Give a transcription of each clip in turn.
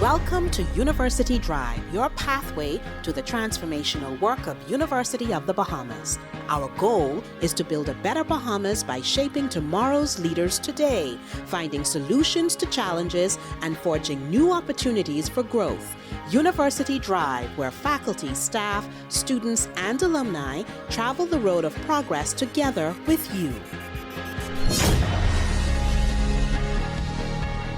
Welcome to University Drive, your pathway to the transformational work of University of the Bahamas. Our goal is to build a better Bahamas by shaping tomorrow's leaders today, finding solutions to challenges, and forging new opportunities for growth. University Drive, where faculty, staff, students, and alumni travel the road of progress together with you.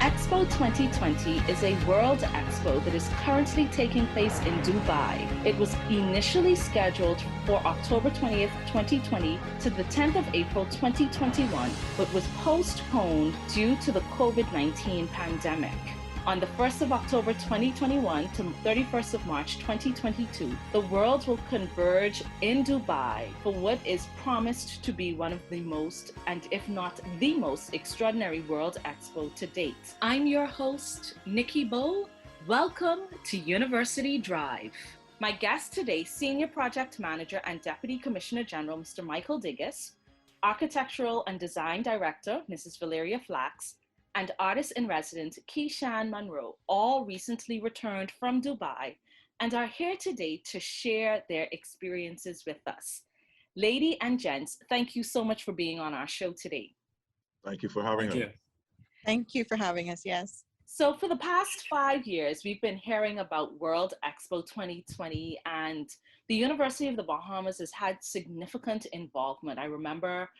Expo 2020 is a world expo that is currently taking place in Dubai. It was initially scheduled for October 20th, 2020 to the 10th of April 2021, but was postponed due to the COVID-19 pandemic. On the 1st of October 2021 to 31st of March 2022, the world will converge in Dubai for what is promised to be one of the most, and if not the most, extraordinary World Expo to date. I'm your host, Nikki Bowe. Welcome to University Drive. My guest today, Senior Project Manager and Deputy Commissioner General, Mr. Michael Digges, Architectural and Design Director, Mrs. Valeria Flax, and artist-in-residence Keishan Monroe, all recently returned from Dubai and are here today to share their experiences with us. Lady and gents, thank you so much for being on our show today. Thank you for having us. Thank you for having us, yes. So for the past 5 years, we've been hearing about World Expo 2020, and the University of the Bahamas has had significant involvement. I remember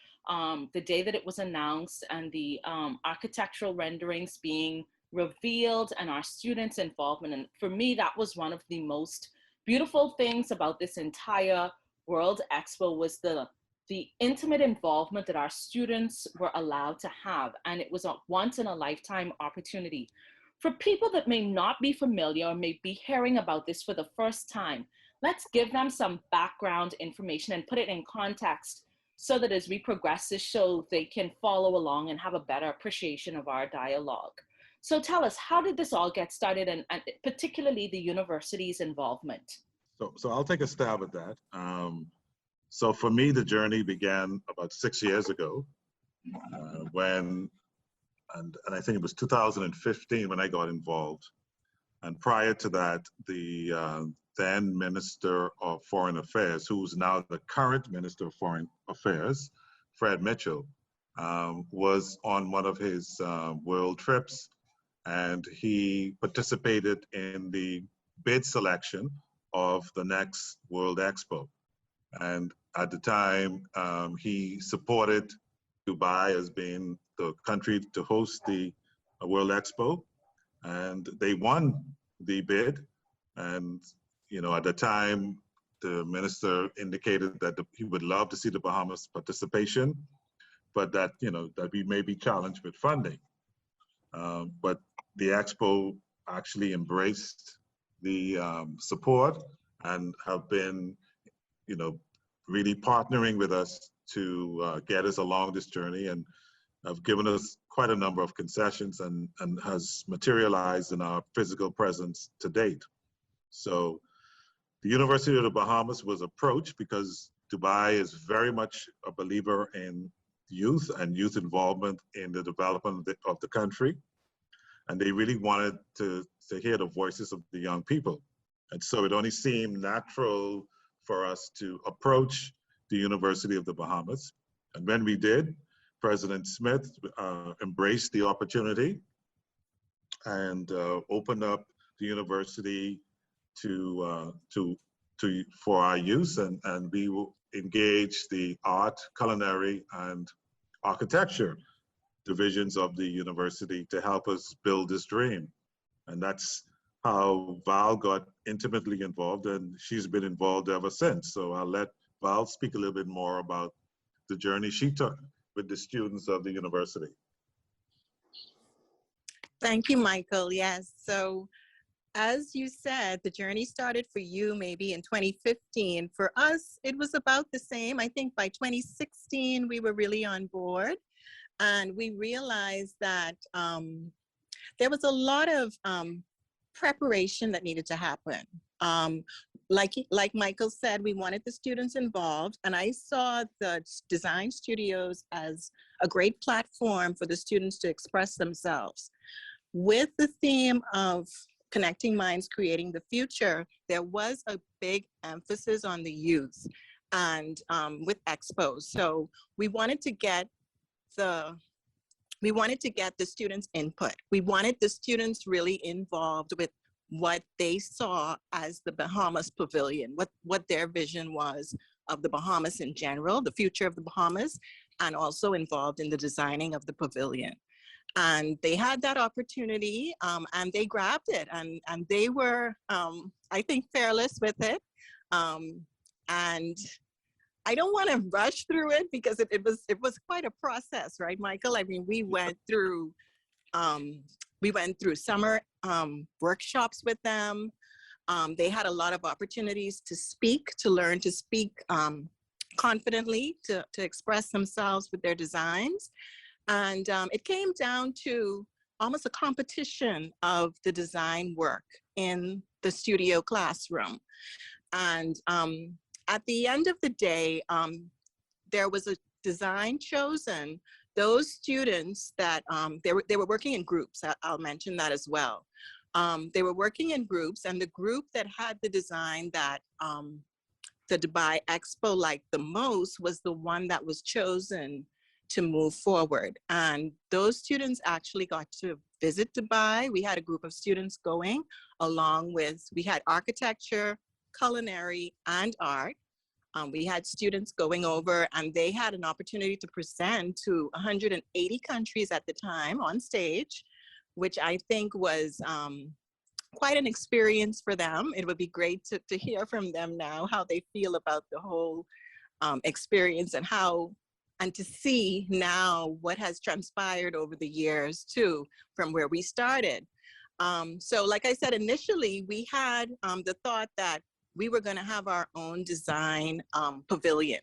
the day that it was announced and the architectural renderings being revealed and our students' involvement. And for me, that was one of the most beautiful things about this entire World Expo was the intimate involvement that our students were allowed to have. And it was a once in a lifetime opportunity. For people that may not be familiar or may be hearing about this for the first time, let's give them some background information and put it in context so that as we progress this show, they can follow along and have a better appreciation of our dialogue. So tell us, how did this all get started, and particularly the university's involvement? So I'll take a stab at that. So for me, the journey began about 6 years ago when, and I think it was 2015 when I got involved. And prior to that, the then Minister of Foreign Affairs, who's now the current Minister of Foreign Affairs, Fred Mitchell, was on one of his world trips, and he participated in the bid selection of the next World Expo. And at the time, he supported Dubai as being the country to host the World Expo, and they won the bid. And you know, at the time, the minister indicated that he would love to see the Bahamas participation, but that, you know, that we may be challenged with funding. But the Expo actually embraced the support and have been, you know, really partnering with us to get us along this journey, and have given us quite a number of concessions and has materialized in our physical presence to date. So the University of the Bahamas was approached because Dubai is very much a believer in youth and youth involvement in the development of the country. And they really wanted to hear the voices of the young people. And so it only seemed natural for us to approach the University of the Bahamas. And when we did, President Smith embraced the opportunity and opened up the university for our use, and we will engage the art, culinary, and architecture divisions of the university to help us build this dream. And that's how Val got intimately involved, and she's been involved ever since. So I'll let Val speak a little bit more about the journey she took with the students of the university. Thank you, Michael. Yes, so as you said, the journey started for you maybe in 2015. For us, it was about the same. I think by 2016, we were really on board, and we realized that there was a lot of preparation that needed to happen. Like Michael said, we wanted the students involved, and I saw the design studios as a great platform for the students to express themselves. With the theme of Connecting Minds, Creating the Future, there was a big emphasis on the youth and with expos. So we wanted to get the students' input. We wanted the students really involved with what they saw as the Bahamas Pavilion, what their vision was of the Bahamas in general, the future of the Bahamas, and also involved in the designing of the pavilion. And they had that opportunity, and they grabbed it, and they were, I think, fearless with it. And I don't want to rush through it because it was quite a process, right, Michael? I mean, we went through summer workshops with them. They had a lot of opportunities to speak, to learn to speak confidently, to express themselves with their designs. And it came down to almost a competition of the design work in the studio classroom. And at the end of the day, there was a design chosen. Those students that they were working in groups, I'll mention that as well. They were working in groups, and the group that had the design that the Dubai Expo liked the most was the one that was chosen to move forward. And those students actually got to visit Dubai. We had a group of students going along with, we had architecture, culinary, and art. We had students going over, and they had an opportunity to present to 180 countries at the time on stage, which I think was quite an experience for them. It would be great to hear from them now how they feel about the whole experience and to see now what has transpired over the years too, from where we started. So like I said, initially we had the thought that we were going to have our own design pavilion.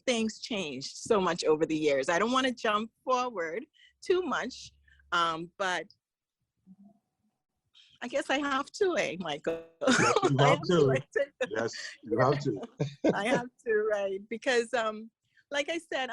Things changed so much over the years. I don't want to jump forward too much, but I guess I have to, Michael? Yes, you have to. Yes, you have to. I have to, right? Because like I said,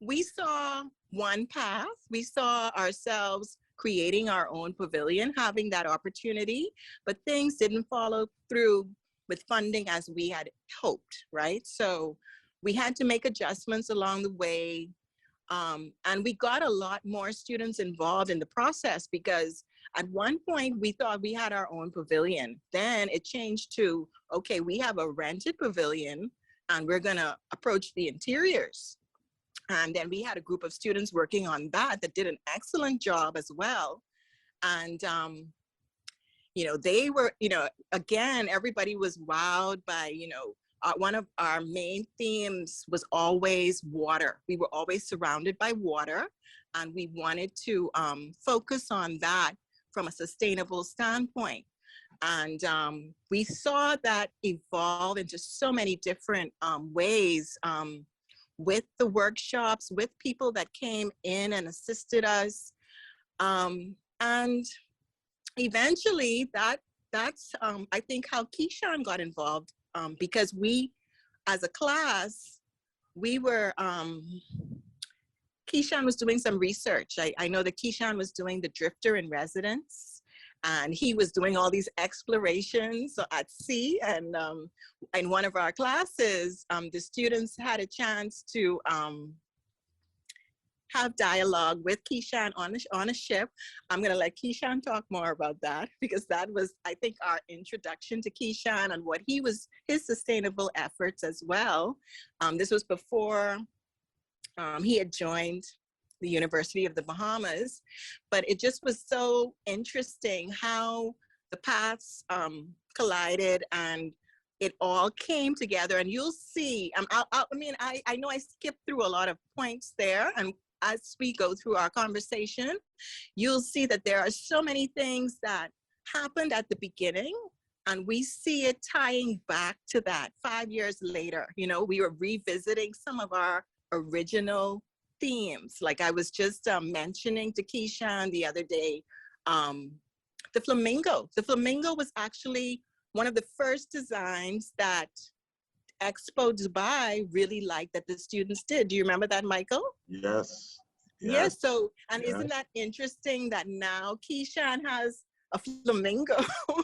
we saw one path. We saw ourselves creating our own pavilion, having that opportunity, but things didn't follow through with funding as we had hoped, right? So we had to make adjustments along the way. And we got a lot more students involved in the process, because at one point we thought we had our own pavilion. Then it changed to, okay, we have a rented pavilion and we're gonna approach the interiors. And then we had a group of students working on that did an excellent job as well. And you know, they were, you know, again, everybody was wowed by, you know, one of our main themes was always water. We were always surrounded by water, and we wanted to focus on that from a sustainable standpoint. And we saw that evolve into so many different ways with the workshops, with people that came in and assisted us. And eventually that's I think how Keyshawn got involved, because we, as a class, we were, Keyshawn was doing some research. I know that Keyshawn was doing the Drifter in Residence, and he was doing all these explorations at sea. And in one of our classes, the students had a chance to have dialogue with Keyshawn on a ship. I'm gonna let Keyshawn talk more about that, because that was, I think, our introduction to Keyshawn and what his sustainable efforts as well. This was before he had joined the University of the Bahamas, but it just was so interesting how the paths collided and it all came together. And you'll see, I know I skipped through a lot of points there, and as we go through our conversation, you'll see that there are so many things that happened at the beginning, and we see it tying back to that 5 years later. You know, we were revisiting some of our original themes. Like I was just mentioning to Keyshawn the other day, the flamingo. The flamingo was actually one of the first designs that Expo Dubai really liked that the students did. Do you remember that, Michael? Yes. Yes. So, and isn't that interesting that now Keyshawn has a flamingo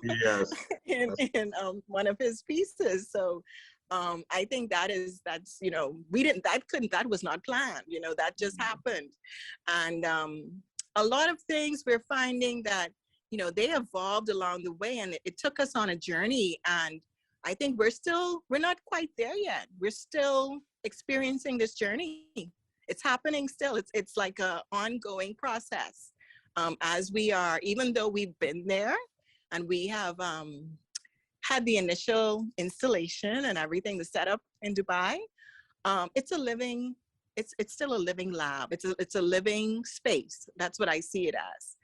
Yes. in one of his pieces. So I think that's, you know, that was not planned, you know, that just happened. And a lot of things we're finding that, you know, they evolved along the way, and it took us on a journey. And I think we're not quite there yet. We're still experiencing this journey. It's happening still. It's like a ongoing process. As we are, even though we've been there and we have had the initial installation and everything, the setup in Dubai, it's still a living lab. It's a living space. That's what I see it as.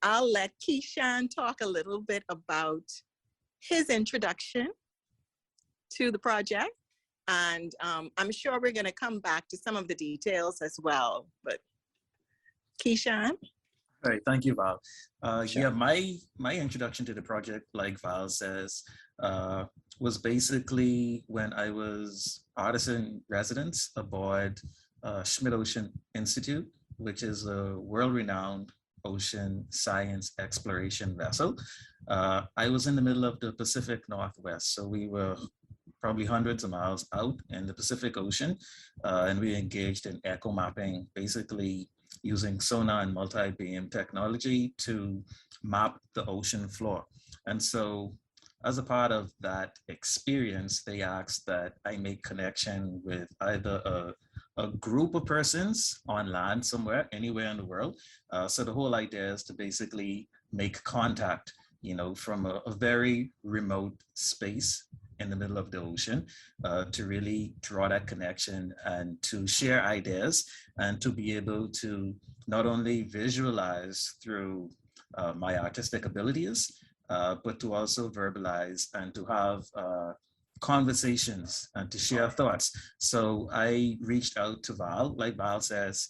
I'll let Keyshawn talk a little bit about his introduction to the project. And I'm sure we're going to come back to some of the details as well. But Keyshawn? All right, thank you, Val. Sure. Yeah, my introduction to the project, like Val says, was basically when I was artist in residence aboard Schmidt Ocean Institute, which is a world-renowned ocean science exploration vessel. I was in the middle of the Pacific Northwest, so we were probably hundreds of miles out in the Pacific Ocean, and we engaged in echo mapping, basically using sonar and multi-beam technology to map the ocean floor. And so as a part of that experience, they asked that I make connection with either a group of persons on land somewhere, anywhere in the world. So the whole idea is to basically make contact, you know, from a very remote space in the middle of the ocean, to really draw that connection and to share ideas and to be able to not only visualize through my artistic abilities, but to also verbalize and to have conversations and to share thoughts. So I reached out to Val, like Val says,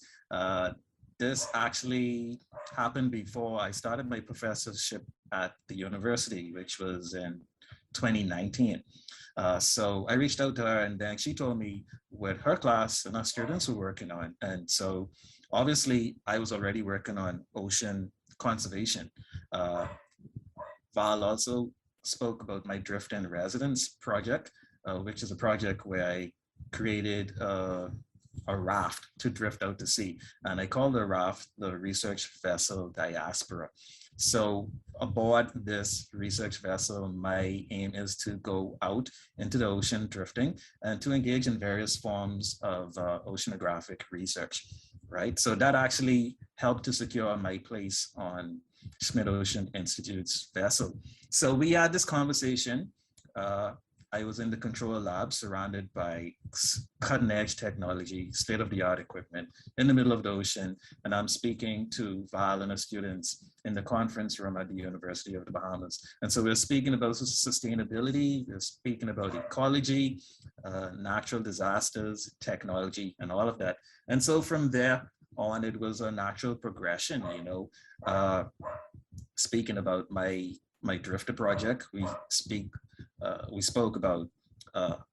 this actually happened before I started my professorship at the university, which was in 2019. So I reached out to her, and then she told me what her class and our students were working on. And so obviously I was already working on ocean conservation. Val also spoke about my Drift in Residence project, which is a project where I created a raft to drift out to sea. And I call the raft the research vessel Diaspora. So aboard this research vessel, my aim is to go out into the ocean drifting and to engage in various forms of oceanographic research, right? So that actually helped to secure my place on Schmidt Ocean Institute's vessel. So we had this conversation. I was in the control lab surrounded by cutting edge technology, state-of-the-art equipment in the middle of the ocean. And I'm speaking to Val and her students in the conference room at the University of the Bahamas. And so we're speaking about sustainability, we're speaking about ecology, natural disasters, technology, and all of that. And so from there on, it was a natural progression, you know. Speaking about my Drifter project, we spoke about,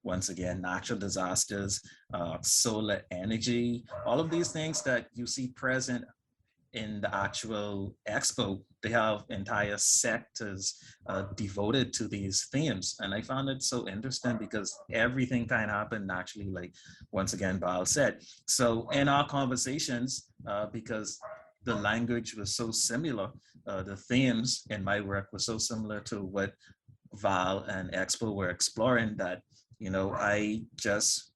once again, natural disasters, solar energy, all of these things that you see present in the actual expo. They have entire sectors devoted to these themes. And I found it so interesting because everything kind of happened naturally, like once again, Val said. So in our conversations, because the language was so similar, the themes in my work were so similar to what Val and Expo were exploring, that, you know, I just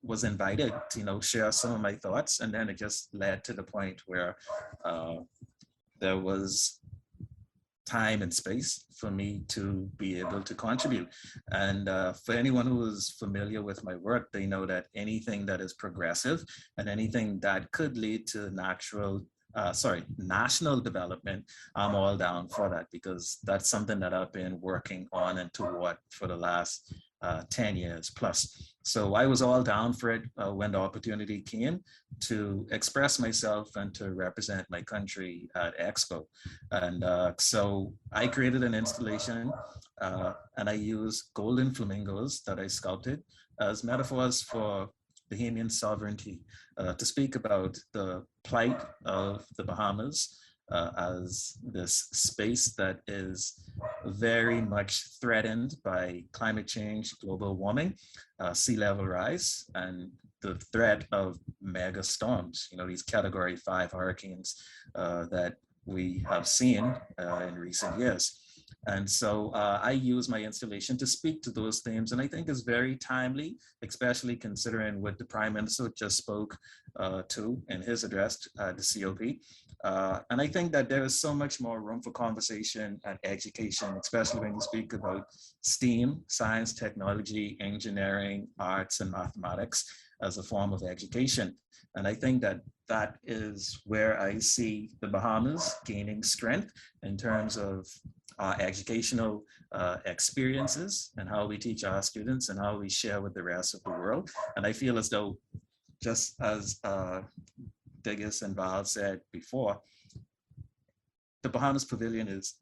was invited to, you know, share some of my thoughts. And then it just led to the point where there was time and space for me to be able to contribute. And for anyone who is familiar with my work, they know that anything that is progressive and anything that could lead to national development, I'm all down for that, because that's something that I've been working on and toward for the last 10 years plus. So I was all down for it when the opportunity came to express myself and to represent my country at Expo. And so I created an installation and I used golden flamingos that I sculpted as metaphors for Bahamian sovereignty, to speak about the plight of the Bahamas as this space that is very much threatened by climate change, global warming, sea level rise, and the threat of mega storms, these Category 5 hurricanes that we have seen in recent years. And so I use my installation to speak to those themes, and I think is very timely, especially considering what the Prime Minister just spoke to in his address at the COP. And I think that there is so much more room for conversation and education, especially when you speak about STEAM, science, technology, engineering, arts, and mathematics as a form of education. And I think that that is where I see the Bahamas gaining strength in terms of educational experiences and how we teach our students and how we share with the rest of the world. And I feel as though, just as Digis and Val said before, the Bahamas Pavilion is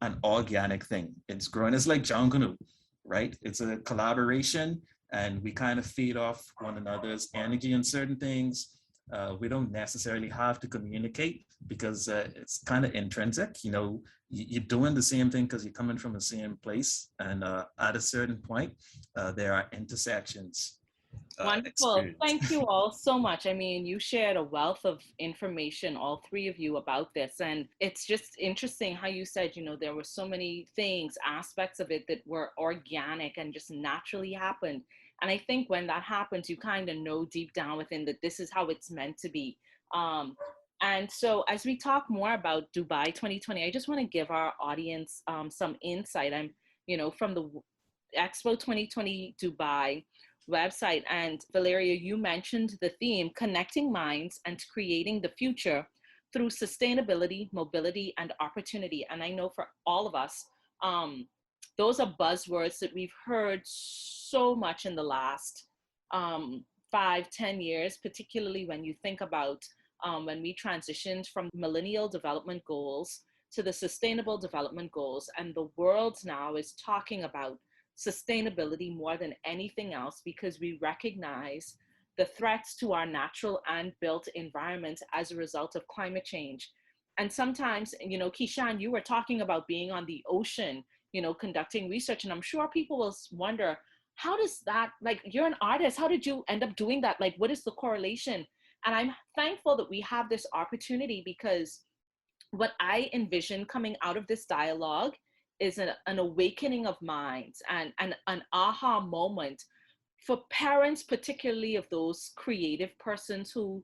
an organic thing. It's growing. It's like Junkanoo, right? It's a collaboration, and we kind of feed off one another's energy in certain things. We don't necessarily have to communicate because it's kind of intrinsic. You're doing the same thing because you're coming from the same place, and at a certain point, there are intersections. Wonderful. Thank you all so much. I mean, you shared a wealth of information, all three of you, about this. And it's just interesting how you said, there were so many things, aspects of it that were organic and just naturally happened. And I think when that happens, you kind of know deep down within that this is how it's meant to be. And so as we talk more about Dubai 2020, I just want to give our audience some insight. I'm, from the Expo 2020 Dubai website. And Valeria, you mentioned the theme, connecting minds and creating the future through sustainability, mobility, and opportunity. And I know for all of us, those are buzzwords that we've heard so much in the last 5-10 years, particularly when you think about when we transitioned from Millennial Development Goals to the Sustainable Development Goals. And the world now is talking about sustainability more than anything else, because we recognize the threats to our natural and built environment as a result of climate change. And sometimes, Kishan, you were talking about being on the ocean, conducting research, and I'm sure people will wonder, how does that, you're an artist, how did you end up doing that? What is the correlation? And I'm thankful that we have this opportunity, because what I envision coming out of this dialogue is an awakening of minds and an aha moment for parents, particularly of those creative persons who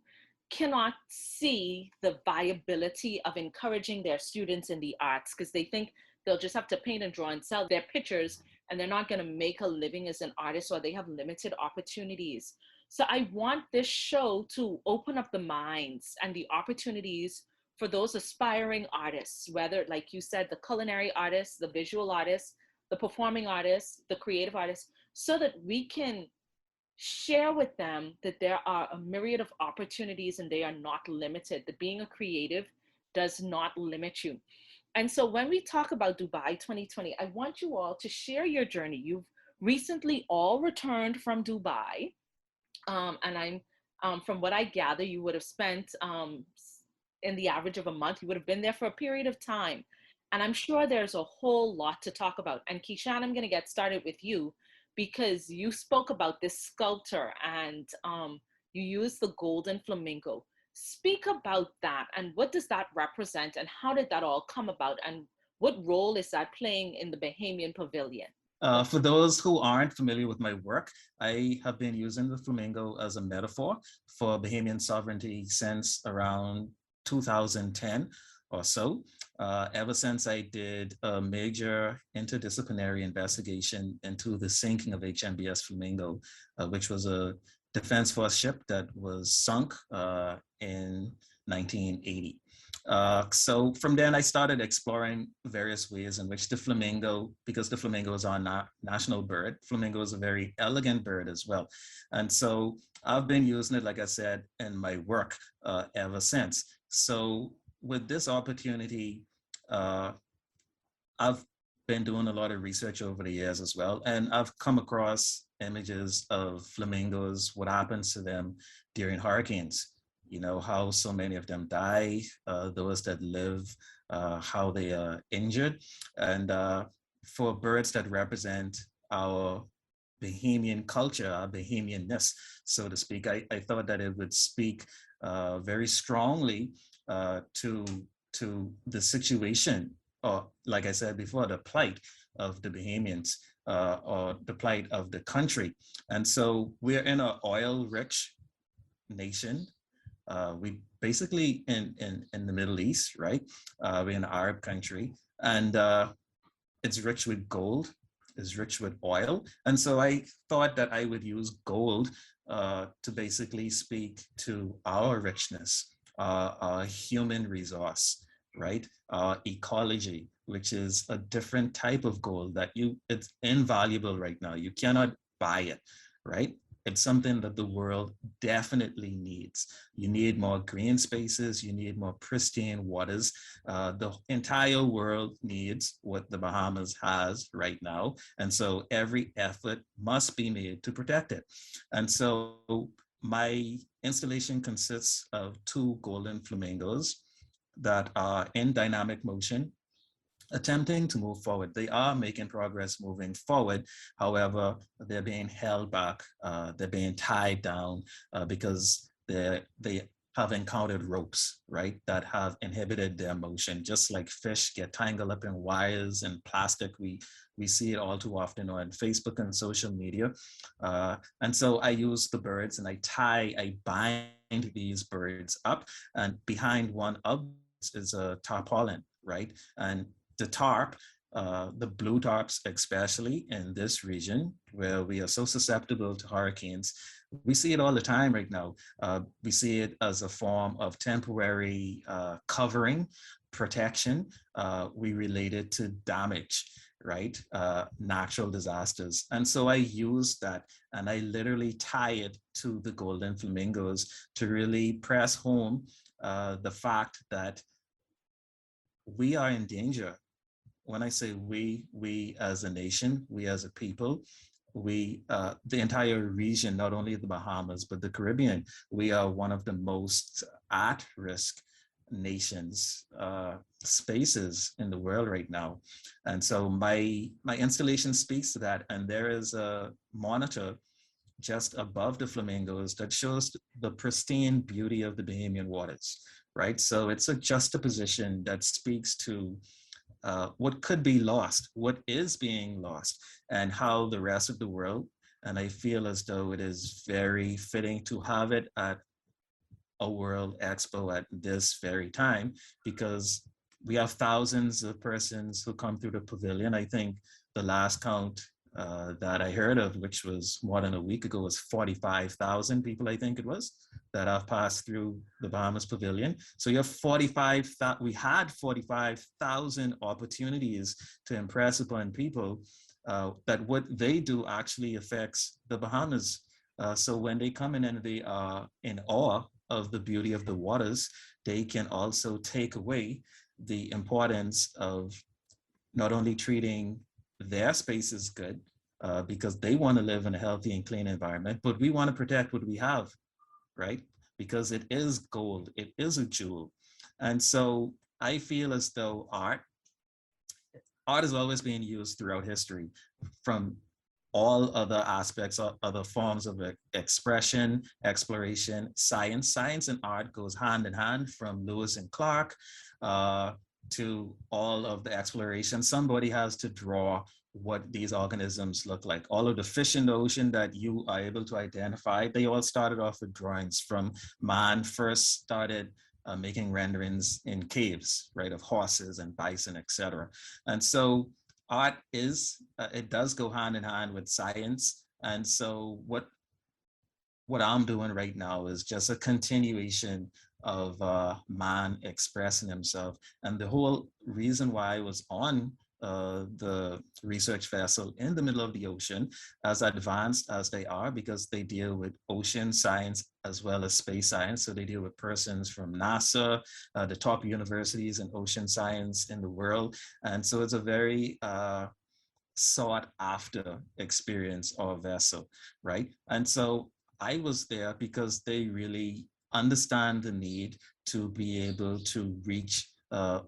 cannot see the viability of encouraging their students in the arts, because they think they'll just have to paint and draw and sell their pictures, and they're not going to make a living as an artist, or they have limited opportunities. So I want this show to open up the minds and the opportunities for those aspiring artists, whether, like you said, the culinary artists, the visual artists, the performing artists, the creative artists, so that we can share with them that there are a myriad of opportunities and they are not limited, that being a creative does not limit you. And so when we talk about Dubai 2020, I want you all to share your journey. You've recently all returned from Dubai. And from what I gather, you would have spent in the average of a month, you would have been there for a period of time. And I'm sure there's a whole lot to talk about. And Kishan, I'm going to get started with you, because you spoke about this sculptor and you used the golden flamingo. Speak about that, and what does that represent, and how did that all come about, and what role is that playing in the Bahamian Pavilion? For those who aren't familiar with my work, I have been using the flamingo as a metaphor for Bahamian sovereignty since around 2010 or so, ever since I did a major interdisciplinary investigation into the sinking of HMBS Flamingo, which was a Defense Force ship that was sunk in 1980. So from then I started exploring various ways in which the flamingo, because the flamingo is our national bird, flamingo is a very elegant bird as well. And so I've been using it, like I said, in my work ever since. So with this opportunity, I've been doing a lot of research over the years as well. And I've come across images of flamingos, what happens to them during hurricanes. you know, how so many of them die, those that live, how they are injured. And for birds that represent our Bahamian culture, our Bahamianness, so to speak, I thought that it would speak very strongly to the situation, or like I said before, the plight of the Bahamians, or the plight of the country. And so we're in an oil-rich nation. We basically in the Middle East, right? We're an Arab country, and it's rich with gold, is rich with oil. And so I thought that I would use gold to basically speak to our richness, our human resource, right? Our ecology, which is a different type of gold that it's invaluable right now. You cannot buy it, right? It's something that the world definitely needs. You need more green spaces, you need more pristine waters. The entire world needs what the Bahamas has right now. And so every effort must be made to protect it. And so my installation consists of 2 golden flamingos that are in dynamic motion, attempting to move forward. They are making progress moving forward. However, they're being held back. They're being tied down because they have encountered ropes, right, that have inhibited their motion. Just like fish get tangled up in wires and plastic, we see it all too often on Facebook and social media. And so I use the birds and I bind these birds up, and behind one of them is a tarpaulin, right? And the tarp, the blue tarps, especially in this region where we are so susceptible to hurricanes, we see it all the time right now. We see it as a form of temporary covering, protection. We relate it to damage, right? Natural disasters. And so I use that and I literally tie it to the golden flamingos to really press home the fact that we are in danger. When I say we as a nation, we as a people, the entire region, not only the Bahamas, but the Caribbean, we are one of the most at-risk nations, spaces in the world right now. And so my installation speaks to that. And there is a monitor just above the flamingos that shows the pristine beauty of the Bahamian waters, right? So it's a juxtaposition that speaks to what could be lost, what is being lost, and how the rest of the world, and I feel as though it is very fitting to have it at a World Expo at this very time, because we have thousands of persons who come through the pavilion. I think the last count that I heard of, which was more than a week ago, was 45,000 people, I think it was, that have passed through the Bahamas Pavilion. So you have we had 45,000 opportunities to impress upon people that what they do actually affects the Bahamas. So when they come in and they are in awe of the beauty of the waters, they can also take away the importance of not only treating their spaces good, because they want to live in a healthy and clean environment, but we want to protect what we have, right? Because it is gold, it is a jewel. And so I feel as though art is always being used throughout history, from all other aspects, other forms of expression, exploration, science. Science and art goes hand in hand, from Lewis and Clark to all of the exploration. Somebody has to draw what these organisms look like. All of the fish in the ocean that you are able to identify, they all started off with drawings. From man first started making renderings in caves, right, of horses and bison, etc. And so art it does go hand in hand with science. And so what I'm doing right now is just a continuation of man expressing himself. And the whole reason why I was on the research vessel in the middle of the ocean, as advanced as they are, because they deal with ocean science as well as space science. So they deal with persons from NASA, the top universities in ocean science in the world. And so it's a very sought after experience or vessel, right? And so I was there because they really understand the need to be able to reach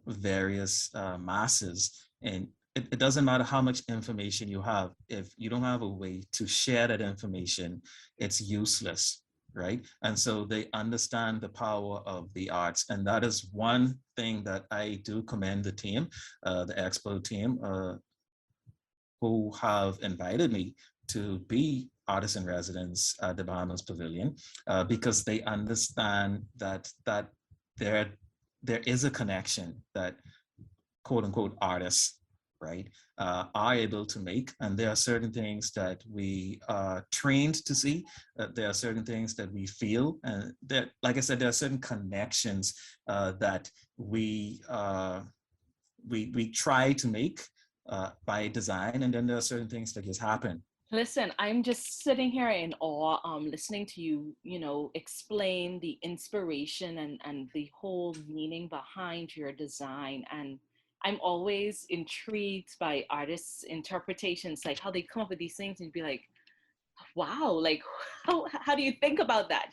various masses. And it doesn't matter how much information you have. If you don't have a way to share that information, it's useless, right? And so they understand the power of the arts. And that is one thing that I do commend the team, the Expo team, who have invited me to be artist in residence at the Bahamas Pavilion, because they understand that there is a connection that quote unquote artists, right, are able to make. And there are certain things that we are trained to see. There are certain things that we feel. And that, like I said, there are certain connections that we try to make by design. And then there are certain things that just happen. Listen, I'm just sitting here in awe, listening to you, explain the inspiration and the whole meaning behind your design. And I'm always intrigued by artists' interpretations, like how they come up with these things and be like, wow, like how do you think about that,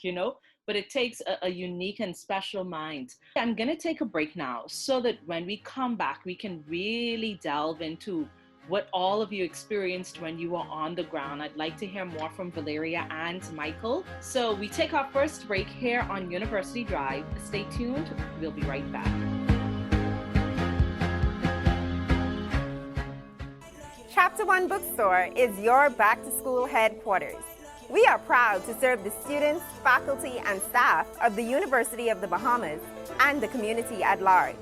But it takes a unique and special mind. I'm gonna take a break now so that when we come back, we can really delve into what all of you experienced when you were on the ground. I'd like to hear more from Valeria and Michael. So we take our first break here on University Drive. Stay tuned, we'll be right back. Chapter One Bookstore is your back-to-school headquarters. We are proud to serve the students, faculty, and staff of the University of the Bahamas and the community at large.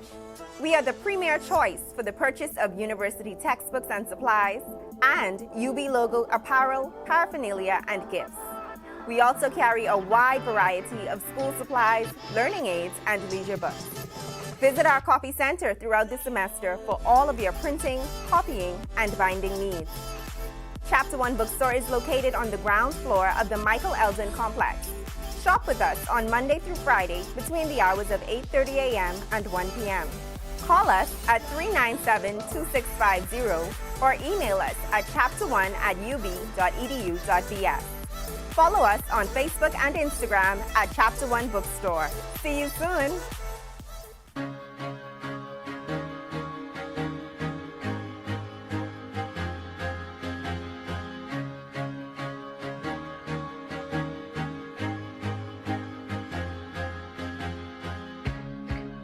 We are the premier choice for the purchase of university textbooks and supplies, and UB logo apparel, paraphernalia, and gifts. We also carry a wide variety of school supplies, learning aids, and leisure books. Visit our copy center throughout the semester for all of your printing, copying, and binding needs. Chapter One Bookstore is located on the ground floor of the Michael Eldon Complex. Shop with us on Monday through Friday between the hours of 8:30 a.m. and 1 p.m. Call us at 397-2650 or email us at chapter1@ub.edu.bs. Follow us on Facebook and Instagram at Chapter One Bookstore. See you soon.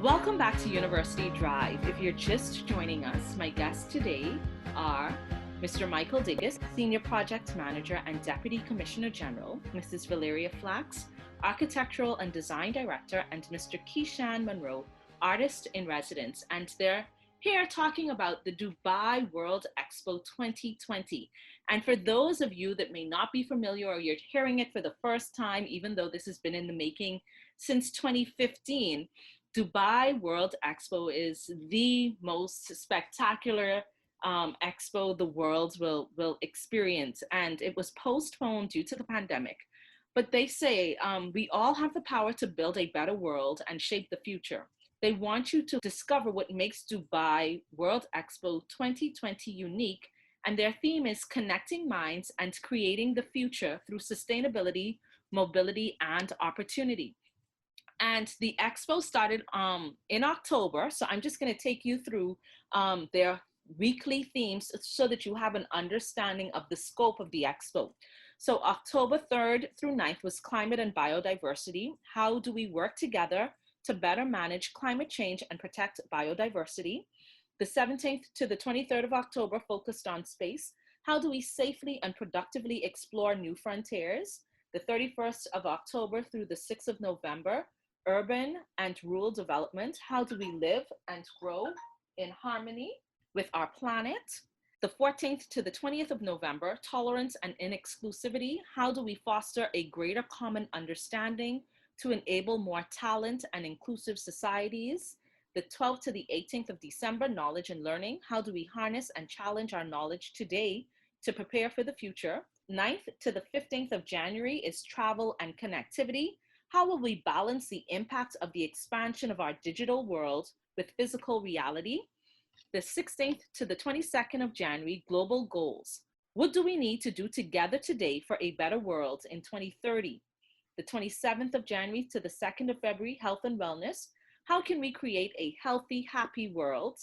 Welcome back to University Drive. If you're just joining us, my guests today are Mr. Michael Digges, Senior Project Manager and Deputy Commissioner General, Mrs. Valeria Flax, Architectural and Design Director, and Mr. Keishan Monroe, Artist in Residence. And they're here talking about the Dubai World Expo 2020. And for those of you that may not be familiar or you're hearing it for the first time, even though this has been in the making since 2015, Dubai World Expo is the most spectacular expo the world will experience, and it was postponed due to the pandemic. But they say we all have the power to build a better world and shape the future. They want you to discover what makes Dubai World Expo 2020 unique, and their theme is connecting minds and creating the future through sustainability, mobility, and opportunity. And the expo started in October. So I'm just going to take you through their weekly themes so that you have an understanding of the scope of the expo. So October 3rd through 9th was climate and biodiversity. How do we work together to better manage climate change and protect biodiversity? The 17th to the 23rd of October focused on space. How do we safely and productively explore new frontiers? The 31st of October through the 6th of November, urban and rural development. How do we live and grow in harmony with our planet? The 14th to the 20th of November, tolerance and inexclusivity. How do we foster a greater common understanding to enable more talent and inclusive societies? The 12th to the 18th of December, knowledge and learning. How do we harness and challenge our knowledge today to prepare for the future? 9th to the 15th of January is travel and connectivity. How will we balance the impact of the expansion of our digital world with physical reality? The 16th to the 22nd of January, global goals. What do we need to do together today for a better world in 2030? The 27th of January to the 2nd of February, health and wellness. How can we create a healthy, happy world?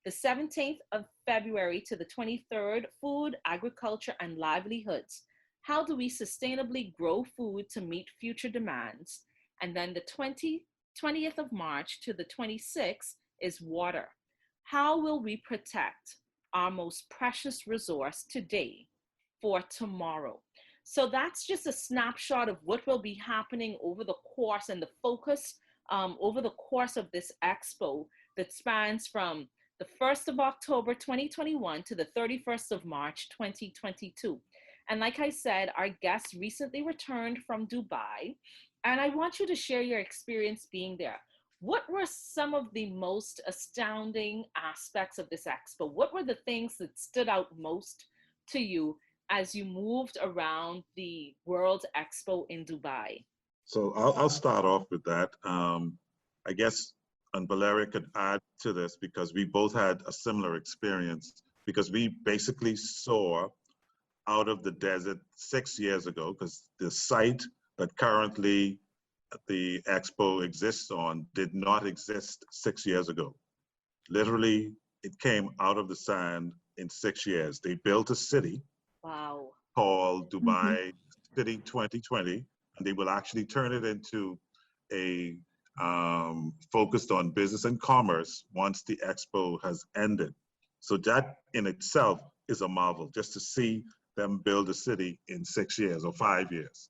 The 17th of February to the 23rd, food, agriculture, and livelihoods. How do we sustainably grow food to meet future demands? And then the 20th of March to the 26th is water. How will we protect our most precious resource today for tomorrow? So that's just a snapshot of what will be happening over the course and the focus over the course of this expo that spans from the 1st of October 2021 to the 31st of March 2022. And like I said, our guests recently returned from Dubai, and I want you to share your experience being there. What were some of the most astounding aspects of this expo? What were the things that stood out most to you as you moved around the World Expo in Dubai? So I'll start off with that. I guess, and Valeria could add to this because we both had a similar experience, because we basically saw out of the desert 6 years ago, because the site that currently the expo exists on did not exist 6 years ago. Literally, it came out of the sand in 6 years. They built a city called Dubai City 2020, and they will actually turn it into a focused on business and commerce once the expo has ended. So that in itself is a marvel, just to see them build a city in 6 years or 5 years.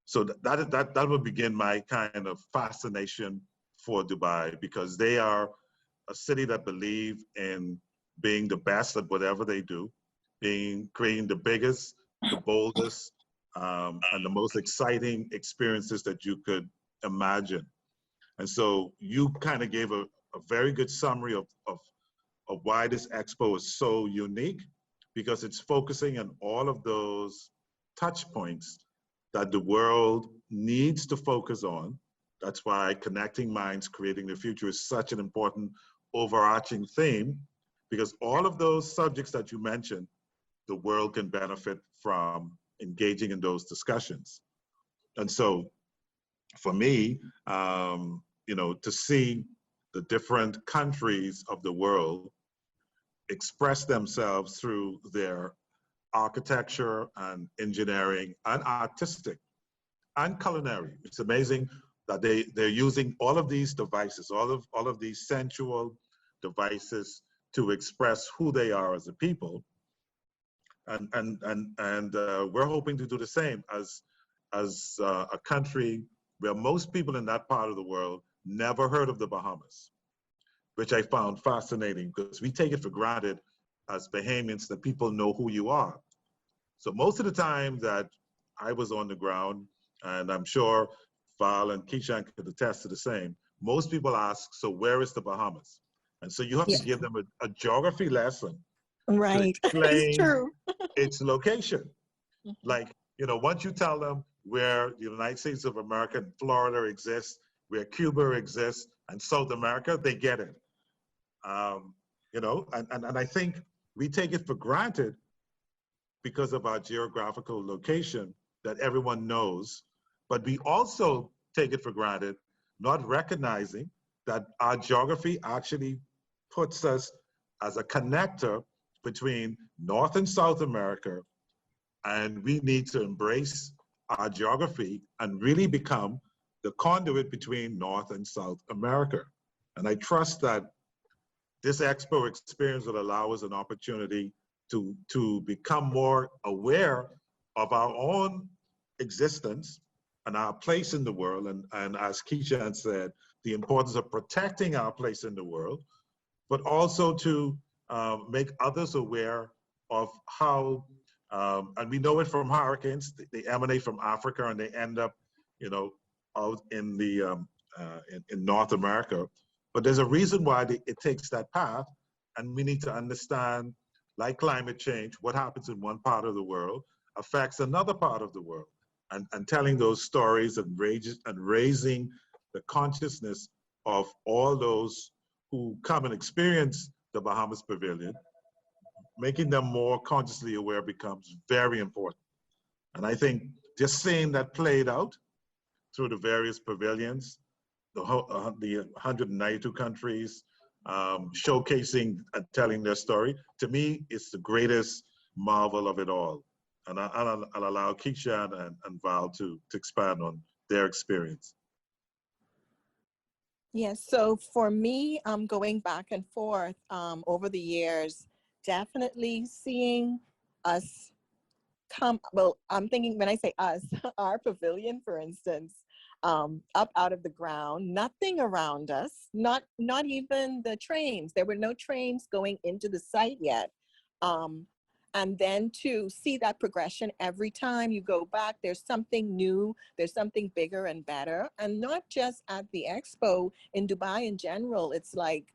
So that would begin my kind of fascination for Dubai, because they are a city that believe in being the best at whatever they do, creating the biggest, the boldest, and the most exciting experiences that you could imagine. And so you kind of gave a very good summary of why this expo is so unique, because it's focusing on all of those touch points that the world needs to focus on. That's why Connecting Minds, Creating the Future is such an important overarching theme, because all of those subjects that you mentioned, the world can benefit from engaging in those discussions. And so for me, to see the different countries of the world express themselves through their architecture and engineering and artistic and culinary. It's amazing that they're using all of these devices, all of these sensual devices to express who they are as a people. And we're hoping to do the same as a country where most people in that part of the world never heard of the Bahamas, which I found fascinating, because we take it for granted as Bahamians that people know who you are. So most of the time that I was on the ground, and I'm sure Val and Keishan could attest to the same, most people ask, so where is the Bahamas? And so you have to give them a geography lesson to explain its location. Like, once you tell them where the United States of America and Florida exists, where Cuba exists, and South America, they get it. And I think we take it for granted because of our geographical location that everyone knows, but we also take it for granted, not recognizing that our geography actually puts us as a connector between North and South America, and we need to embrace our geography and really become the conduit between North and South America. And I trust that this expo experience will allow us an opportunity to become more aware of our own existence and our place in the world. And as Keishan said, the importance of protecting our place in the world, but also to make others aware of how, and we know it from hurricanes, they emanate from Africa and they end up, out in in North America. But there's a reason why it takes that path, and we need to understand, like climate change, what happens in one part of the world affects another part of the world, and telling those stories and raising the consciousness of all those who come and experience the Bahamas Pavilion, making them more consciously aware becomes very important. And I think just seeing that played out through the various pavilions, the 192 countries, showcasing and telling their story, to me, it's the greatest marvel of it all. And I'll allow Keisha and Val to expand on their experience. Yes, so for me, going back and forth over the years, definitely seeing us come, well, I'm thinking when I say us, our pavilion, for instance, up out of the ground, nothing around us, not even the trains. There were no trains going into the site yet. And then to see that progression every time you go back, there's something new, there's something bigger and better. And not just at the expo, in Dubai in general, it's like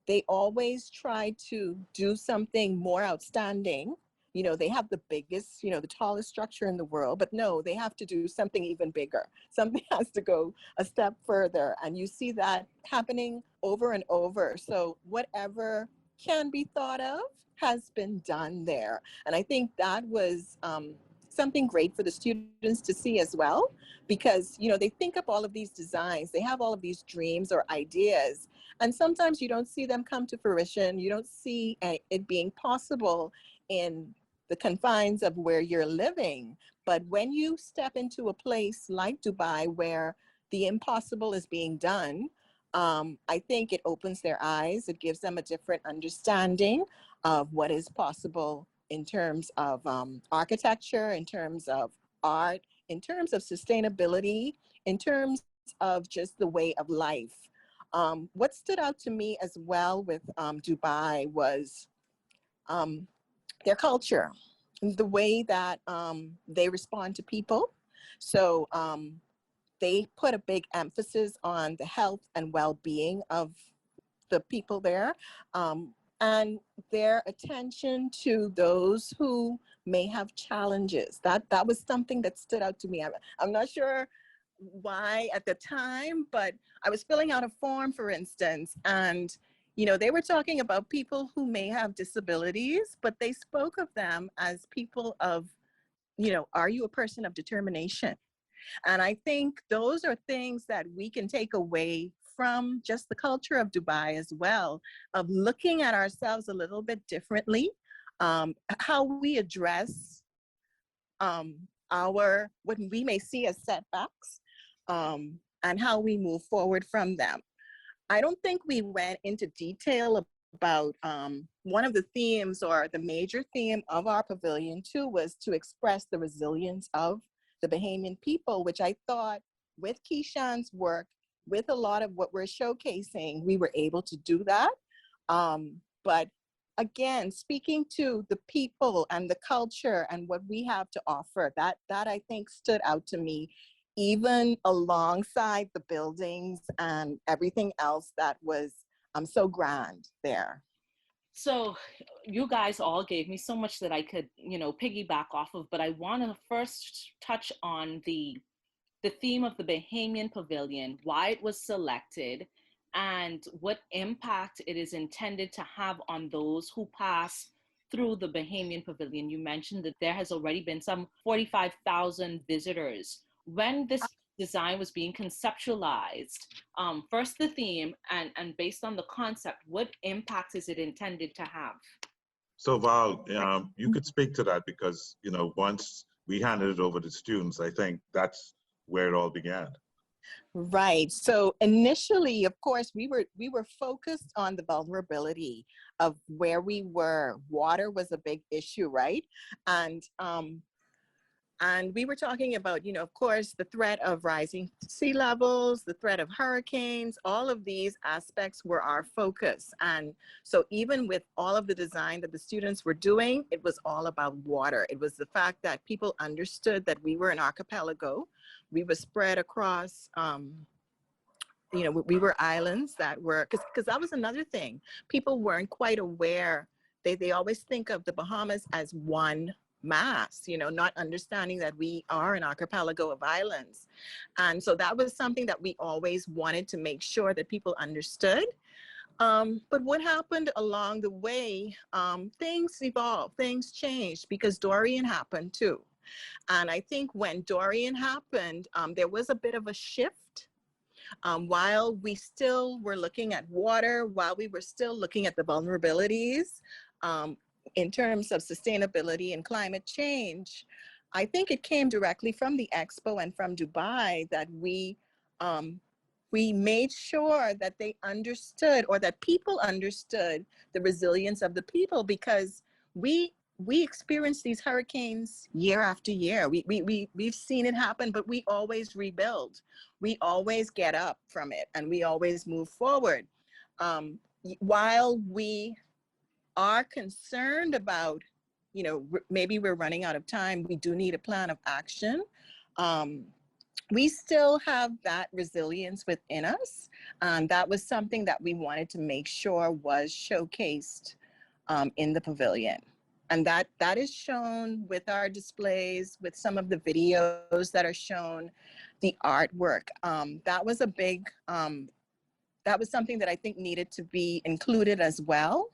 they always try to do something more outstanding. You know, they have the biggest, you know, the tallest structure in the world, but no, they have to do something even bigger. Something has to go a step further. And you see that happening over and over. So whatever can be thought of has been done there. And I think that was something great for the students to see as well, because, you know, they think up all of these designs, they have all of these dreams or ideas, and sometimes you don't see them come to fruition. You don't see it being possible in the confines of where you're living. But when you step into a place like Dubai where the impossible is being done, I think it opens their eyes. It gives them a different understanding of what is possible in terms of architecture, in terms of art, in terms of sustainability, in terms of just the way of life. What stood out to me as well with Dubai was their culture, the way that they respond to people. So they put a big emphasis on the health and well-being of the people there, and their attention to those who may have challenges. That was something that stood out to me. I'm not sure why at the time, but I was filling out a form, for instance, and you know, they were talking about people who may have disabilities, but they spoke of them as people of, you know, are you a person of determination? And I think those are things that we can take away from just the culture of Dubai as well, of looking at ourselves a little bit differently, how we address what we may see as setbacks, and how we move forward from them. I don't think we went into detail about one of the themes, or the major theme of our pavilion too, was to express the resilience of the Bahamian people, which I thought with Keishan's work, with a lot of what we're showcasing, we were able to do that. But again, speaking to the people and the culture and what we have to offer, that I think stood out to me, even alongside the buildings and everything else that was so grand there. So you guys all gave me so much that I could, you know, piggyback off of, but I want to first touch on the theme of the Bahamian Pavilion, why it was selected, and what impact it is intended to have on those who pass through the Bahamian Pavilion. You mentioned that there has already been some 45,000 visitors. When this design was being conceptualized, first the theme, and based on the concept, what impact is it intended to have? So Val, you could speak to that, because, you know, once we handed it over to students, I think that's where it all began. Right. So initially, of course, we were focused on the vulnerability of where we were. Water was a big issue, right? And we were talking about, you know, of course, the threat of rising sea levels, the threat of hurricanes, all of these aspects were our focus. And so even with all of the design that the students were doing, it was all about water. It was the fact that people understood that we were an archipelago. We were spread across, you know, we were islands that were, because that was another thing. People weren't quite aware. They always think of the Bahamas as one mass, you know, not understanding that we are an archipelago of islands. And so that was something that we always wanted to make sure that people understood. But what happened along the way, things evolved, things changed, because Dorian happened too. And I think when Dorian happened, there was a bit of a shift. While we still were looking at water, while we were still looking at the vulnerabilities in terms of sustainability and climate change, I think it came directly from the expo and from Dubai that we made sure that they understood, or that people understood, the resilience of the people, because we experience these hurricanes year after year. We've seen it happen, but we always rebuild. We always get up from it, and we always move forward. While we are concerned about, maybe we're running out of time, we do need a plan of action. We still have that resilience within us. That was something that we wanted to make sure was showcased in the pavilion. And that is shown with our displays, with some of the videos that are shown, the artwork. That was a big, that was something that I think needed to be included as well,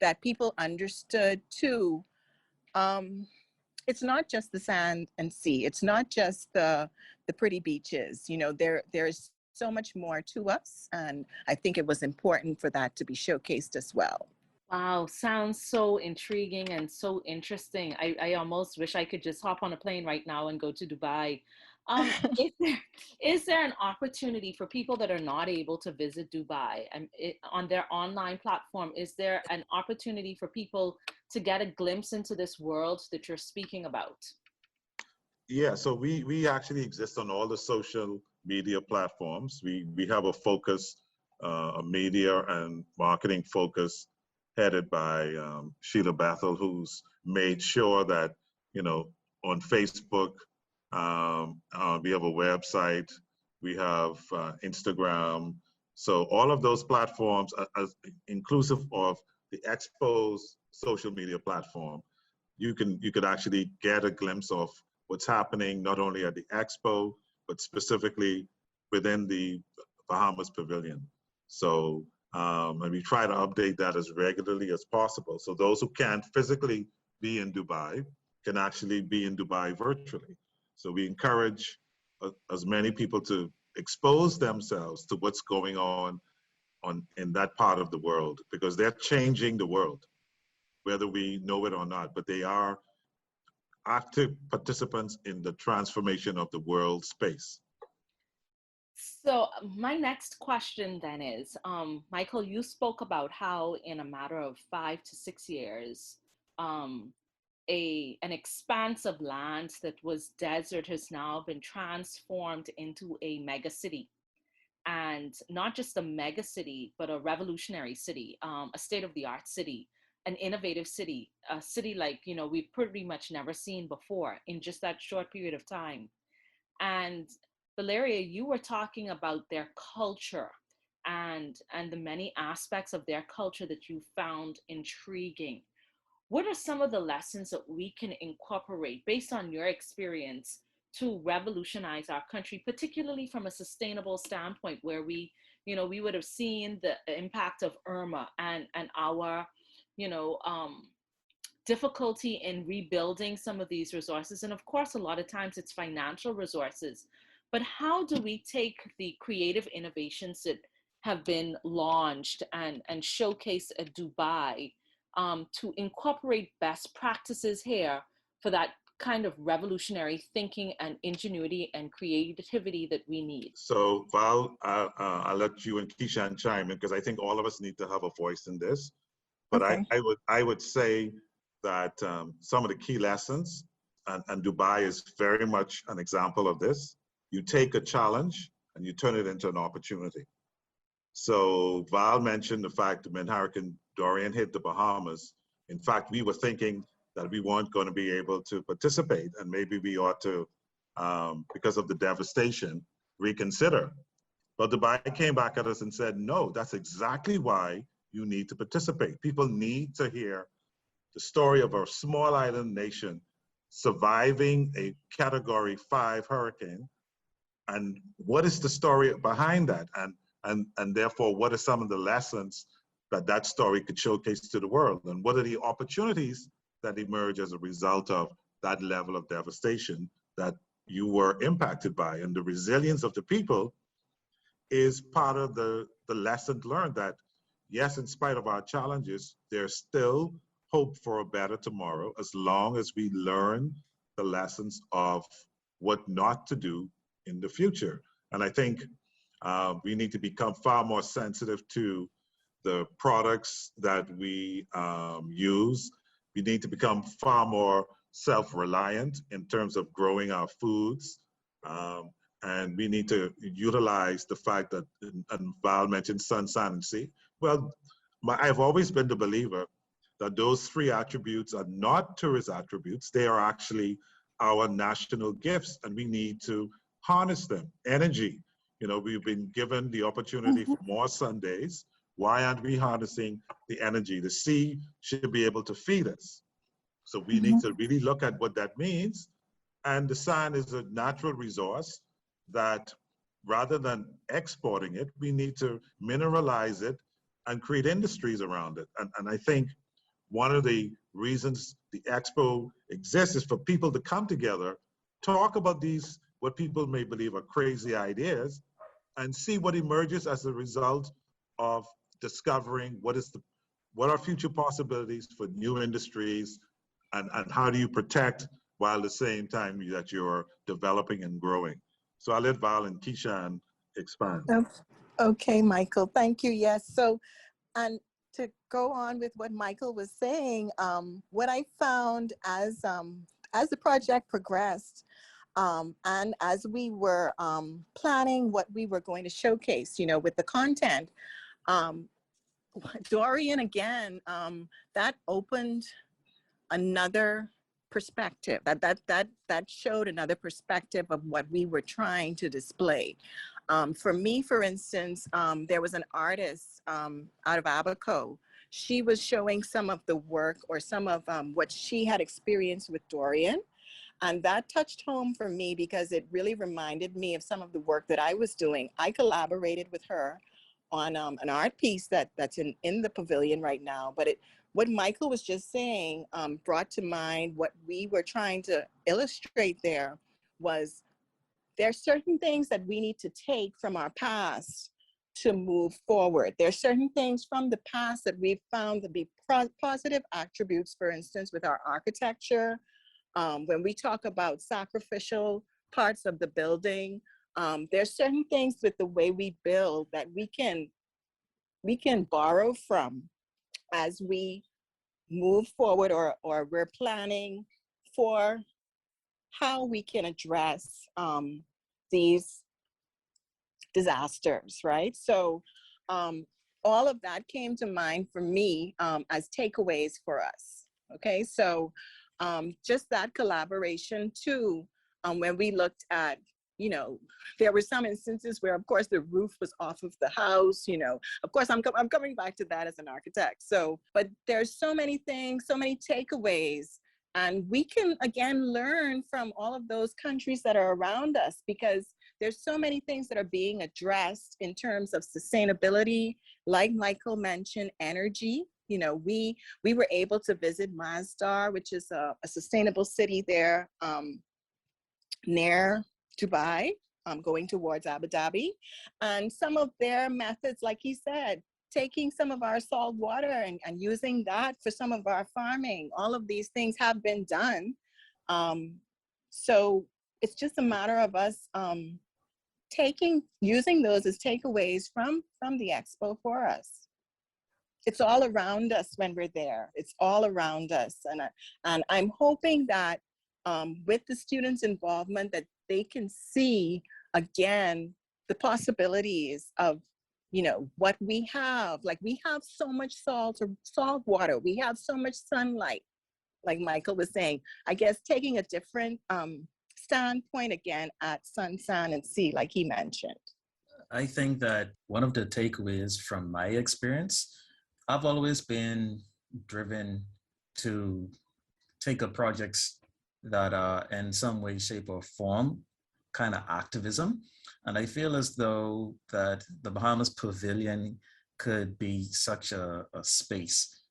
that people understood too. It's not just the sand and sea. It's not just the pretty beaches. There's so much more to us. And I think it was important for that to be showcased as well. Wow, sounds so intriguing and so interesting. I almost wish I could just hop on a plane right now and go to Dubai. Is there an opportunity for people that are not able to visit Dubai and on their online platform? Is there an opportunity for people to get a glimpse into this world that you're speaking about? Yeah, so we actually exist on all the social media platforms. We have a focus, a media and marketing focus headed by Sheila Bethel, who's made sure that, on Facebook, we have a website, we have Instagram. So all of those platforms, inclusive of the Expo's social media platform, you could actually get a glimpse of what's happening not only at the Expo, but specifically within the Bahamas Pavilion. So, and we try to update that as regularly as possible. So those who can't physically be in Dubai can actually be in Dubai virtually. So we encourage as many people to expose themselves to what's going on in that part of the world, because they're changing the world, whether we know it or not, but they are active participants in the transformation of the world space. So my next question then is, Michael, you spoke about how in a matter of 5 to 6 years, an expanse of land that was desert has now been transformed into a mega city. And not just a mega city, but a revolutionary city, a state-of-the-art city, an innovative city, a city like, we've pretty much never seen before in just that short period of time. And Valeria, you were talking about their culture and the many aspects of their culture that you found intriguing. What are some of the lessons that we can incorporate based on your experience to revolutionize our country, particularly from a sustainable standpoint, where we would have seen the impact of Irma and our, difficulty in rebuilding some of these resources. And of course, a lot of times it's financial resources. But how do we take the creative innovations that have been launched and showcased at Dubai to incorporate best practices here for that kind of revolutionary thinking and ingenuity and creativity that we need? So Val, I'll let you and Kishan chime in, because I think all of us need to have a voice in this. But okay. I would say that some of the key lessons, and Dubai is very much an example of this. You take a challenge and you turn it into an opportunity. So Val mentioned the fact that when Hurricane Dorian hit the Bahamas, in fact, we were thinking that we weren't going to be able to participate, and maybe we ought to, because of the devastation, reconsider. But Dubai came back at us and said, no, that's exactly why you need to participate. People need to hear the story of a small island nation surviving a Category 5 hurricane, and what is the story behind that, and therefore what are some of the lessons that story could showcase to the world, and what are the opportunities that emerge as a result of that level of devastation that you were impacted by. And the resilience of the people is part of the lesson learned that, yes, in spite of our challenges, there's still hope for a better tomorrow as long as we learn the lessons of what not to do in the future. And I think we need to become far more sensitive to the products that we use. We need to become far more self-reliant in terms of growing our foods. And we need to utilize the fact that, and Val mentioned sun, sand, and sea. Well, I've always been the believer that those three attributes are not tourist attributes. They are actually our national gifts, and we need to harness them. Energy, you know, we've been given the opportunity for more Sundays. Why aren't we harnessing the energy? The sea should be able to feed us. So we need to really look at what that means. And the sand is a natural resource that, rather than exporting it, we need to mineralize it and create industries around it. And I think one of the reasons the expo exists is for people to come together, talk about these, what people may believe are crazy ideas, and see what emerges as a result of discovering what are future possibilities for new industries, and how do you protect while at the same time that you're developing and growing. So I'll let Val and Keishan expand. Okay, Michael, thank you. Yes, so, and to go on with what Michael was saying, what I found as the project progressed, and as we were planning what we were going to showcase, you know, with the content, Dorian, again, that opened another perspective, that showed another perspective of what we were trying to display. For me, for instance, there was an artist out of Abaco. She was showing some of the work or some of what she had experienced with Dorian. And that touched home for me because it really reminded me of some of the work that I was doing. I collaborated with her on an art piece that's in the pavilion right now. But what Michael was just saying brought to mind what we were trying to illustrate there was there are certain things that we need to take from our past to move forward. There are certain things from the past that we've found to be positive attributes, for instance, with our architecture. When we talk about sacrificial parts of the building, there's certain things with the way we build that we can borrow from as we move forward, or we're planning for how we can address these disasters, right? So all of that came to mind for me as takeaways for us, okay? So just that collaboration too, when we looked at, you know, there were some instances where, of course, the roof was off of the house, you know, of course, I'm coming back to that as an architect. So, but there's so many things, so many takeaways, and we can, again, learn from all of those countries that are around us, because there's so many things that are being addressed in terms of sustainability, like Michael mentioned, energy. You know, we were able to visit Masdar, which is a sustainable city there near Dubai, going towards Abu Dhabi. And some of their methods, like he said, taking some of our salt water and using that for some of our farming, all of these things have been done. So it's just a matter of us using those as takeaways from the expo for us. It's all around us when we're there. It's all around us. And I'm hoping that with the students' involvement, that they can see, again, the possibilities of, you know, what we have. Like, we have so much salt water. We have so much sunlight, like Michael was saying. I guess taking a different standpoint again at sun, sand, and sea, like he mentioned. I think that one of the takeaways from my experience, I've always been driven to take up projects that are in some way, shape, or form kind of activism. And I feel as though that the Bahamas Pavilion could be such a space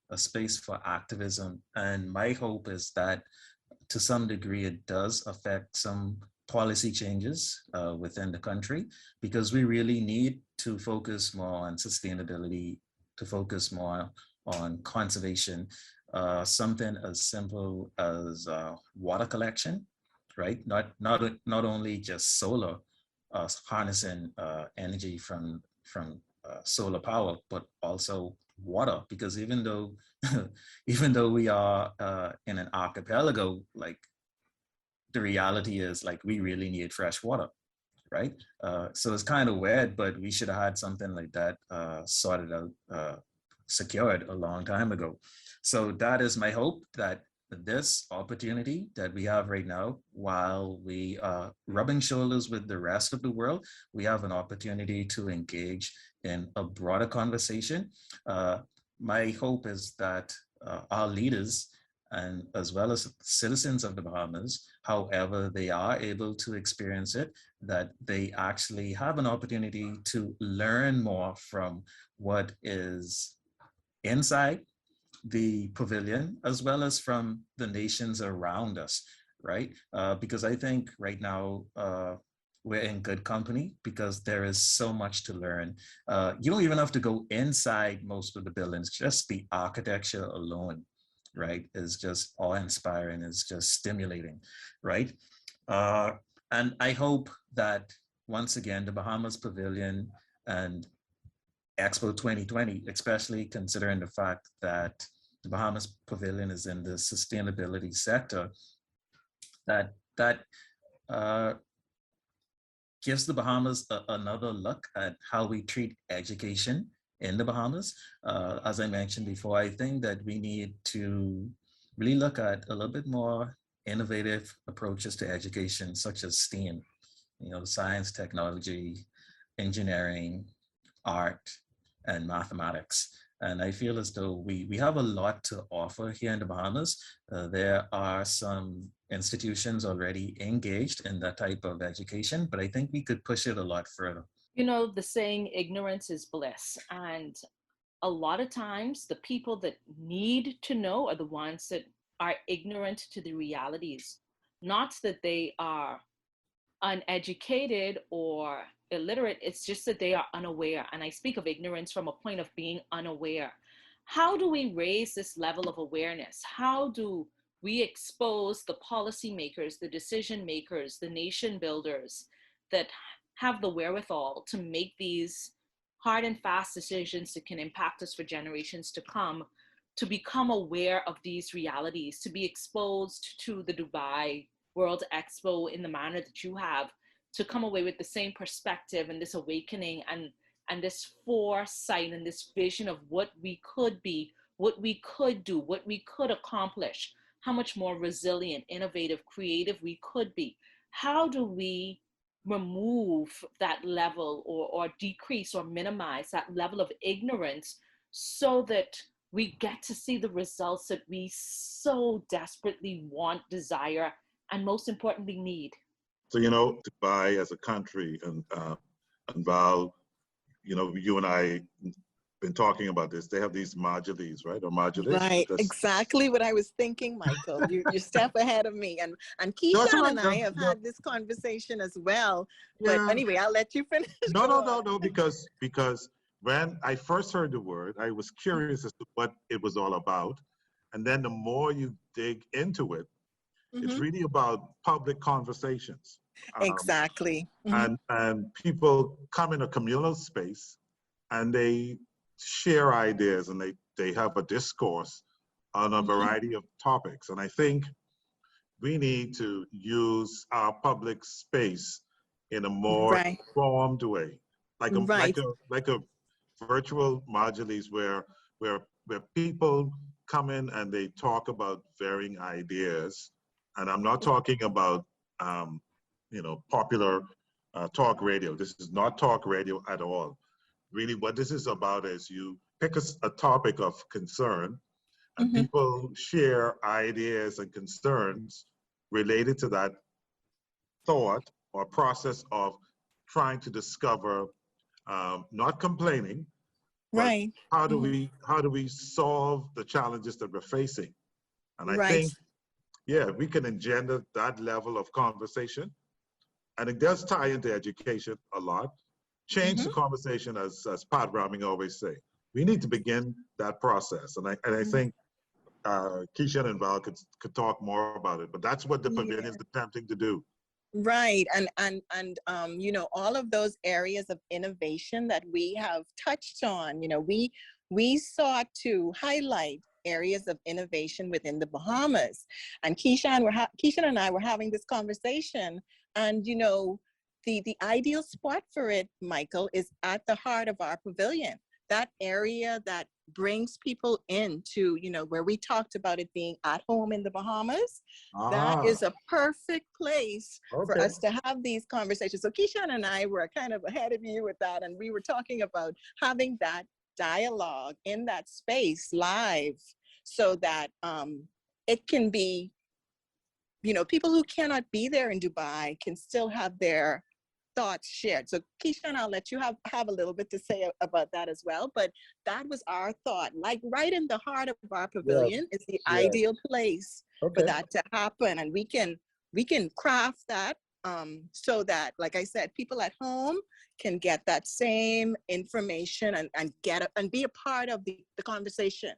for activism. And my hope is that to some degree, it does affect some policy changes within the country, because we really need to focus more on sustainability, to focus more on conservation. Something as simple as water collection, right? Not only just solar, harnessing energy from solar power, but also water, because even though even though we are in an archipelago, like the reality is like we really need fresh water, right? So it's kind of weird, but we should have had something like that sorted out, secured a long time ago. So that is my hope, that this opportunity that we have right now, while we are rubbing shoulders with the rest of the world, we have an opportunity to engage in a broader conversation. My hope is that our leaders, and as well as citizens of the Bahamas, however they are able to experience it, that they actually have an opportunity to learn more from what is inside the pavilion, as well as from the nations around us, right? Because I think right now we're in good company, because there is so much to learn. You don't even have to go inside most of the buildings, just the architecture alone, right, is just awe-inspiring, is just stimulating, right? And I hope that, once again, the Bahamas Pavilion and Expo 2020, especially considering the fact that the Bahamas Pavilion is in the sustainability sector, that gives the Bahamas another look at how we treat education in the Bahamas. As I mentioned before, I think that we need to really look at a little bit more innovative approaches to education, such as STEAM, science, technology, engineering, art, and mathematics. And I feel as though we have a lot to offer here in the Bahamas. There are some institutions already engaged in that type of education, but I think we could push it a lot further. The saying, ignorance is bliss. And a lot of times the people that need to know are the ones that are ignorant to the realities. Not that they are uneducated or illiterate, it's just that they are unaware. And I speak of ignorance from a point of being unaware. How do we raise this level of awareness? How do we expose the policymakers, the decision makers, the nation builders that have the wherewithal to make these hard and fast decisions that can impact us for generations to come, to become aware of these realities, to be exposed to the Dubai World Expo in the manner that you have, to come away with the same perspective and this awakening and this foresight and this vision of what we could be, what we could do, what we could accomplish, how much more resilient, innovative, creative we could be. How do we remove that level or decrease or minimize that level of ignorance so that we get to see the results that we so desperately want, desire, and most importantly need? So, Dubai as a country, and Val, you and I been talking about this. They have these modules, right? Or modules. Right, exactly what I was thinking, Michael. You're step ahead of me. And Keisha and I have had this conversation as well. But anyway, I'll let you finish. No, because when I first heard the word, I was curious as to what it was all about. And then the more you dig into it, it's really about public conversations. Exactly. And people come in a communal space and they share ideas, and they have a discourse on a variety of topics. And I think we need to use our public space in a more informed way, like a virtual modules where people come in and they talk about varying ideas. And I'm not talking about popular talk radio. This is not talk radio at all. Really, what this is about is you pick a topic of concern, and people share ideas and concerns related to that thought or process of trying to discover, not complaining, but how do we solve the challenges that we're facing? And I think yeah, we can engender that level of conversation. And it does tie into education a lot. Change the conversation, as Pat Raming always say. We need to begin that process. And I think Keisha and Val could talk more about it, but that's what the pavilion is attempting to do. Right. And you know, all of those areas of innovation that we have touched on, you know, we sought to highlight areas of innovation within the Bahamas. And Keisha and I were having this conversation, and you know, the ideal spot for it, Michael, is at the heart of our pavilion. That area that brings people into, you know, where we talked about it being at home in the Bahamas. That is a perfect place for us to have these conversations. So Keisha and I were kind of ahead of you with that, and we were talking about having that dialogue in that space live, so that it can be, you know, people who cannot be there in Dubai can still have their thoughts shared. So Keisha, and I'll let you have a little bit to say about that as well. But that was our thought, like right in the heart of our pavilion is the ideal place for that to happen. And we can craft that so that, like I said, people at home can get that same information and be a part of the conversation.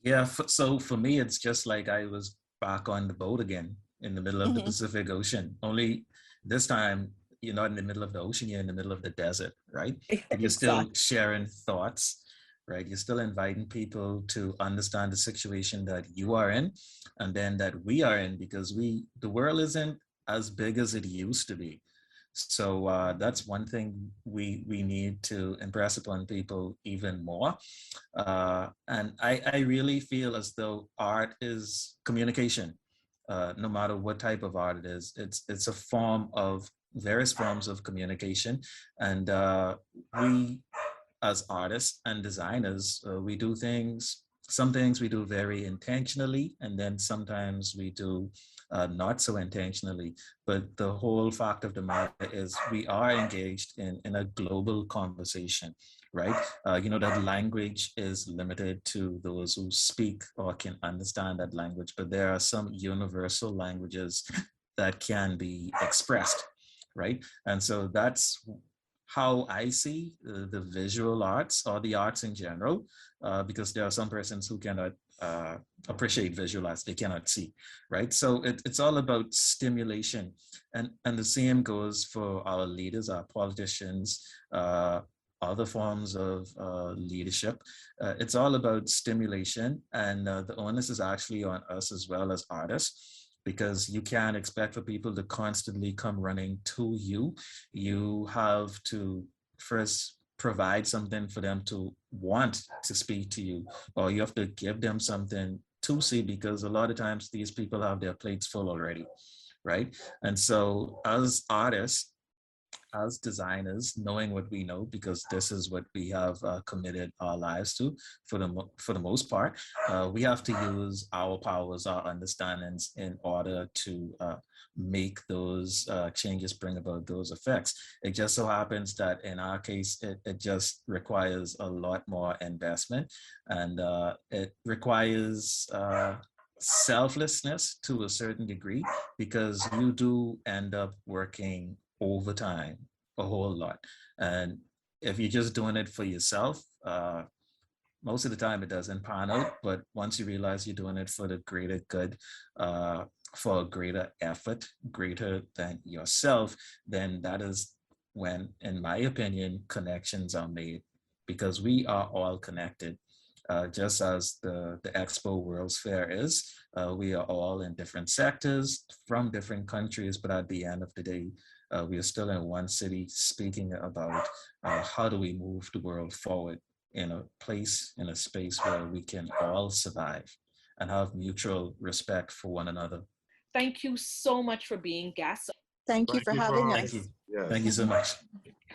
Yeah, so for me, it's just like I was back on the boat again in the middle of the Pacific Ocean. Only this time, you're not in the middle of the ocean, you're in the middle of the desert, right? And you're still sharing thoughts, right? You're still inviting people to understand the situation that you are in, and then that we are in, because the world isn't as big as it used to be. So that's one thing we need to impress upon people even more. And I really feel as though art is communication, no matter what type of art it is. It's a form of various forms of communication, and we as artists and designers, we do some things we do very intentionally, and then sometimes we do not so intentionally. But the whole fact of the matter is we are engaged in a global conversation, right? You know, that language is limited to those who speak or can understand that language, but there are some universal languages that can be expressed, right? And so that's how I see the visual arts or the arts in general, because there are some persons who cannot appreciate visual arts, they cannot see, right? So it's all about stimulation. And the same goes for our leaders, our politicians, other forms of leadership. It's all about stimulation, and the onus is actually on us as well as artists, because you can't expect for people to constantly come running to you. You have to first provide something for them to want to speak to you, or you have to give them something to see, because a lot of times these people have their plates full already, right? And so as artists, as designers, knowing what we know, because this is what we have committed our lives to for the most part, we have to use our powers, our understandings in order to make those changes, bring about those effects. It just so happens that in our case, it just requires a lot more investment, and it requires selflessness to a certain degree, because you do end up working overtime a whole lot. And if you're just doing it for yourself, most of the time it doesn't pan out. But once you realize you're doing it for the greater good, for a greater effort, greater than yourself, then that is when, in my opinion, connections are made, because we are all connected. Just as the Expo World's Fair is, we are all in different sectors from different countries, but at the end of the day, we are still in one city speaking about how do we move the world forward in a place, in a space where we can all survive and have mutual respect for one another. Thank you so much for being guests. Thank you for having us. Yes. Thank you so much.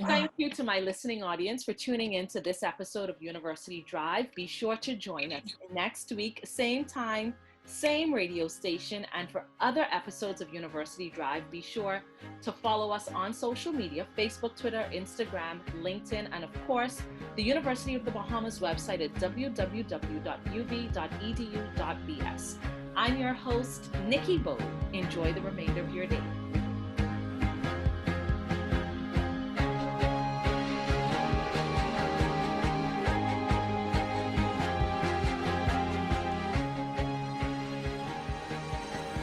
Thank you to my listening audience for tuning in to this episode of University Drive. Be sure to join us next week, same time, same radio station. And for other episodes of University Drive, be sure to follow us on social media: Facebook, Twitter, Instagram, LinkedIn, and of course, the University of the Bahamas website at www.ub.edu.bs. I'm your host, Nikki Bowe. Enjoy the remainder of your day.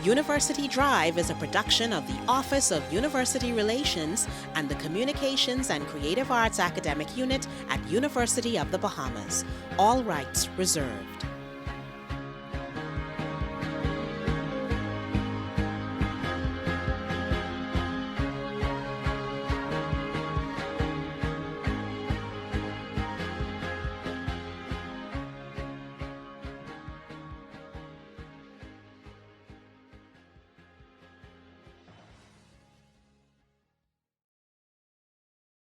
University Drive is a production of the Office of University Relations and the Communications and Creative Arts Academic Unit at University of the Bahamas. All rights reserved.